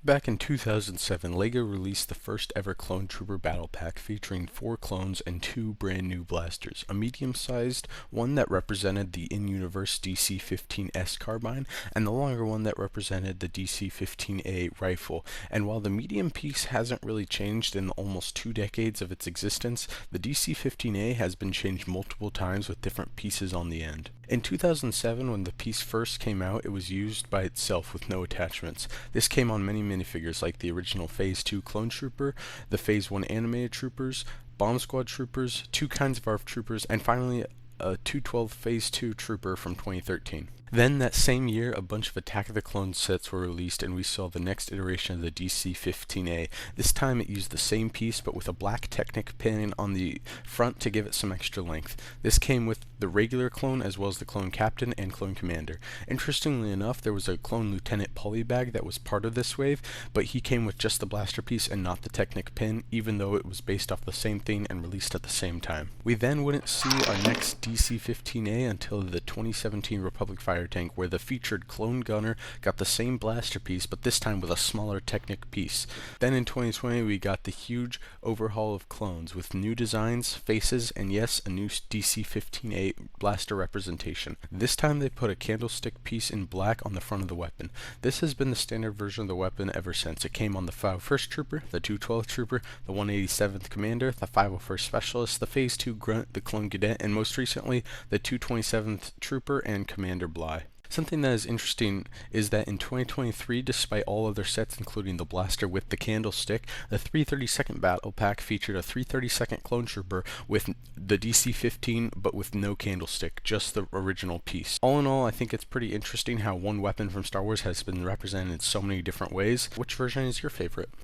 Back in 2007, LEGO released the first ever Clone Trooper Battle Pack featuring 4 clones and 2 brand new blasters. A medium-sized one that represented the in-universe DC-15S carbine, and the longer one that represented the DC-15A rifle. And while the medium piece hasn't really changed in almost 2 decades of its existence, the DC-15A has been changed multiple times with different pieces on the end. In 2007, when the piece first came out, it was used by itself with no attachments. This came on many minifigures like the original Phase 2 Clone Trooper, the Phase 1 Animated Troopers, Bomb Squad Troopers, 2 kinds of ARF Troopers, and finally a 212 Phase 2 Trooper from 2013. Then that same year, a bunch of Attack of the Clones sets were released, and we saw the next iteration of the DC-15A. This time it used the same piece, but with a black Technic pin on the front to give it some extra length. This came with the regular clone, as well as the Clone Captain and Clone Commander. Interestingly enough, there was a Clone Lieutenant Polybag that was part of this wave, but he came with just the blaster piece and not the Technic pin, even though it was based off the same thing and released at the same time. We then wouldn't see our next DC-15A until the 2017 Republic Fire Tank, where the featured Clone Gunner got the same blaster piece, but this time with a smaller Technic piece. Then in 2020 we got the huge overhaul of clones, with new designs, faces, and yes, a new DC-15A blaster representation. This time they put a candlestick piece in black on the front of the weapon. This has been the standard version of the weapon ever since. It came on the 501st Trooper, the 212th Trooper, the 187th Commander, the 501st Specialist, the Phase 2 Grunt, the Clone Cadet, and most recently the 227th Trooper and Commander Bly. Something that is interesting is that in 2023, despite all other sets including the blaster with the candlestick, the 332nd Battle Pack featured a 332nd Clone Trooper with the DC-15 but with no candlestick, just the original piece. All in all, I think it's pretty interesting how one weapon from Star Wars has been represented in so many different ways. Which version is your favorite?